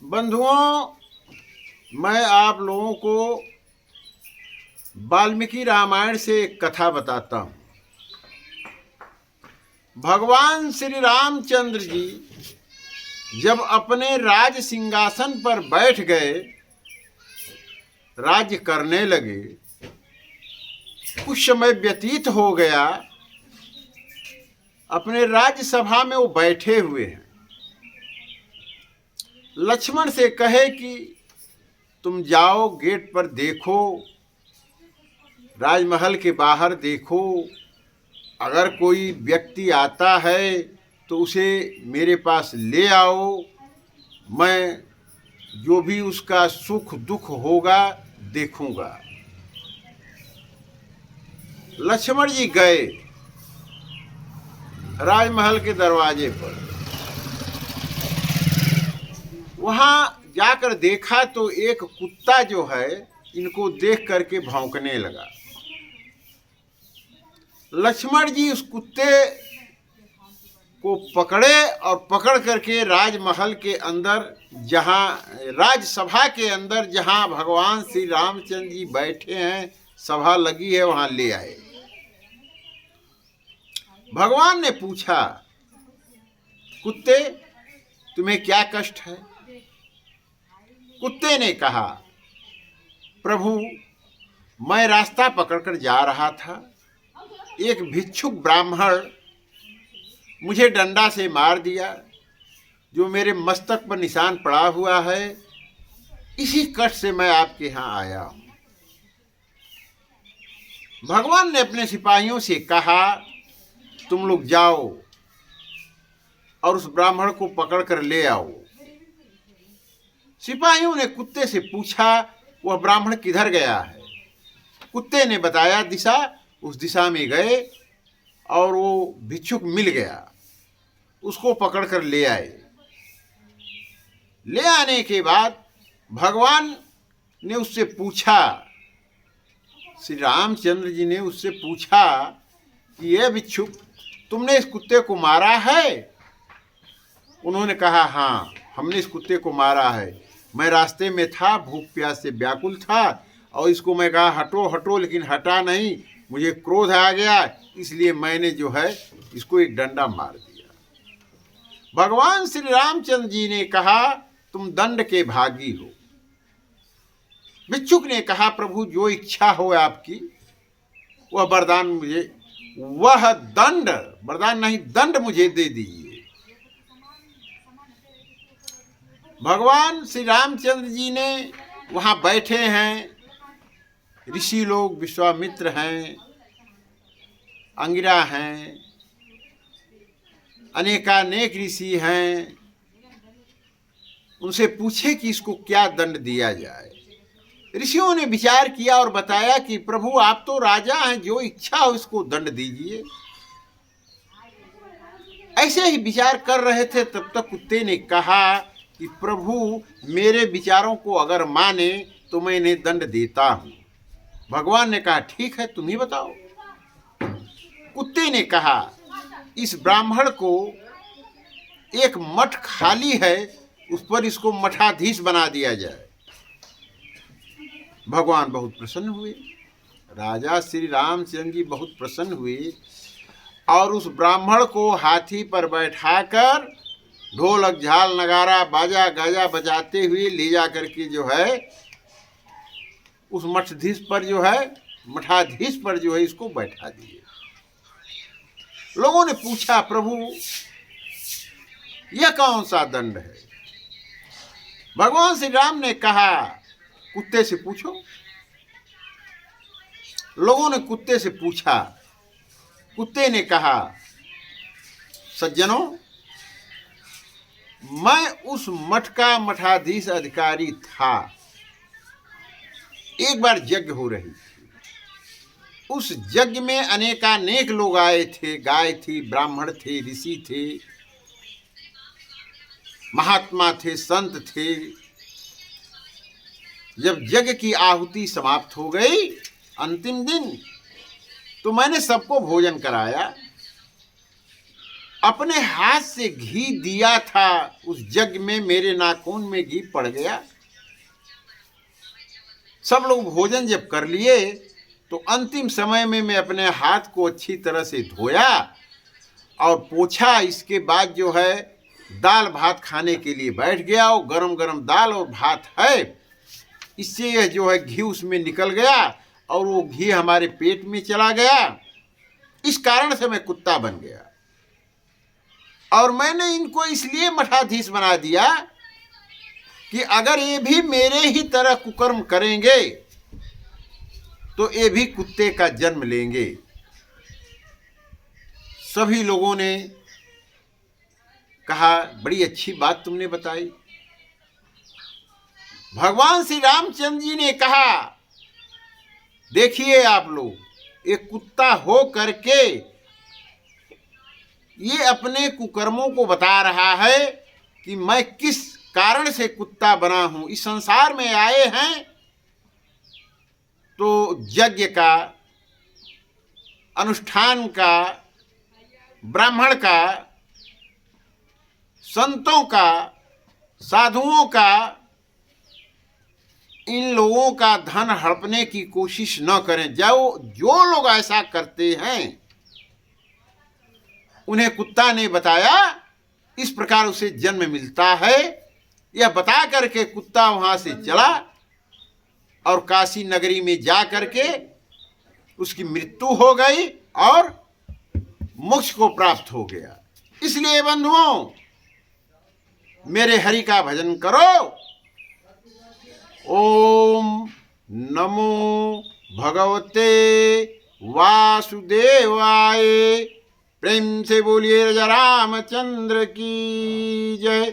बंधुओं, मैं आप लोगों को वाल्मीकि रामायण से एक कथा बताता हूँ। भगवान श्री रामचंद्र जी जब अपने राज सिंहासन पर बैठ गए, राज्य करने लगे, कुछ समय व्यतीत हो गया। अपने राज्यसभा में वो बैठे हुए हैं। लक्ष्मण से कहे कि तुम जाओ, गेट पर देखो, राजमहल के बाहर देखो, अगर कोई व्यक्ति आता है तो उसे मेरे पास ले आओ, मैं जो भी उसका सुख दुख होगा देखूंगा। लक्ष्मण जी गए राजमहल के दरवाजे पर। वहां जाकर देखा तो एक कुत्ता जो है इनको देख करके भौंकने लगा। लक्ष्मण जी उस कुत्ते को पकड़े और पकड़ करके राजमहल के अंदर, जहां राजसभा के अंदर जहां भगवान श्री रामचंद्र जी बैठे हैं, सभा लगी है, वहां ले आए। भगवान ने पूछा, कुत्ते तुम्हें क्या कष्ट है? कुत्ते ने कहा, प्रभु मैं रास्ता पकड़कर जा रहा था, एक भिक्षुक ब्राह्मण मुझे डंडा से मार दिया, जो मेरे मस्तक पर निशान पड़ा हुआ है, इसी कष्ट से मैं आपके यहाँ आया हूँ। भगवान ने अपने सिपाहियों से कहा, तुम लोग जाओ और उस ब्राह्मण को पकड़ कर ले आओ। सिपाहियों ने कुत्ते से पूछा, वह ब्राह्मण किधर गया है? कुत्ते ने बताया दिशा। उस दिशा में गए और वो भिक्षुक मिल गया, उसको पकड़कर ले आए। ले आने के बाद भगवान ने उससे पूछा, श्री रामचंद्र जी ने उससे पूछा कि ये भिक्षुक, तुमने इस कुत्ते को मारा है? उन्होंने कहा, हाँ हमने इस कुत्ते को मारा है। मैं रास्ते में था, भूख प्यास से व्याकुल था और इसको मैं कहा हटो हटो, लेकिन हटा नहीं। मुझे क्रोध आ गया, इसलिए मैंने जो है इसको एक डंडा मार दिया। भगवान श्री रामचंद्र जी ने कहा, तुम दंड के भागी हो। भिक्षुक ने कहा, प्रभु जो इच्छा हो आपकी वह वरदान मुझे, वह दंड, वरदान नहीं दंड मुझे दे दीजिए। भगवान श्री रामचंद्र जी ने वहां बैठे हैं, ऋषि लोग, विश्वामित्र हैं, अंगिरा हैं, अनेकानेक ऋषि हैं। उनसे पूछे कि इसको क्या दंड दिया जाए। ऋषियों ने विचार किया और बताया कि प्रभु आप तो राजा हैं, जो इच्छा हो इसको दंड दीजिए। ऐसे ही विचार कर रहे थे, तब तक कुत्ते ने कहा कि प्रभु मेरे विचारों को अगर माने तो मैं इन्हें दंड देता हूं। भगवान ने कहा, ठीक है तुम ही बताओ। कुत्ते ने कहा, इस ब्राह्मण को एक मठ खाली है, उस पर इसको मठाधीश बना दिया जाए। भगवान बहुत प्रसन्न हुए, राजा श्री रामचंद्र जी बहुत प्रसन्न हुए और उस ब्राह्मण को हाथी पर बैठाकर ढोलक झाल नगारा बाजा गाजा बजाते हुए ले जा करके जो है उस मठाधीश पर जो है इसको बैठा दिए। लोगों ने पूछा, प्रभु यह कौन सा दंड है? भगवान श्री राम ने कहा, कुत्ते से पूछो। लोगों ने कुत्ते से पूछा। कुत्ते ने कहा, सज्जनों मैं उस मठ का मठाधीश अधिकारी था। एक बार यज्ञ हो रही थी, उस यज्ञ में अनेकानेक लोग आए थे, गाय थी, ब्राह्मण थे, ऋषि थे, महात्मा थे, संत थे। जब यज्ञ की आहुति समाप्त हो गई अंतिम दिन, तो मैंने सबको भोजन कराया। अपने हाथ से घी दिया था उस जग में, मेरे नाखून में घी पड़ गया। सब लोग भोजन जब कर लिए तो अंतिम समय में मैं अपने हाथ को अच्छी तरह से धोया और पोछा। इसके बाद जो है दाल भात खाने के लिए बैठ गया। और गरम गरम दाल और भात है, इससे यह जो है घी उसमें निकल गया और वो घी हमारे पेट में चला गया। इस कारण से मैं कुत्ता बन गया। और मैंने इनको इसलिए मठाधीश बना दिया कि अगर ये भी मेरे ही तरह कुकर्म करेंगे तो ये भी कुत्ते का जन्म लेंगे। सभी लोगों ने कहा, बड़ी अच्छी बात तुमने बताई। भगवान श्री रामचंद्र जी ने कहा, देखिए आप लोग, एक कुत्ता हो करके ये अपने कुकर्मों को बता रहा है कि मैं किस कारण से कुत्ता बना हूं। इस संसार में आए हैं तो यज्ञ का, अनुष्ठान का, ब्राह्मण का, संतों का, साधुओं का, इन लोगों का धन हड़पने की कोशिश न करें। जो लोग ऐसा करते हैं उन्हें कुत्ता ने बताया, इस प्रकार उसे जन्म मिलता है। यह बता करके कुत्ता वहां से चला और काशी नगरी में जा करके उसकी मृत्यु हो गई और मोक्ष को प्राप्त हो गया। इसलिए बंधुओं, मेरे हरि का भजन करो। ओम नमो भगवते वासुदेवाय। प्रेम से बोलिए राजा रामचंद्र की जय।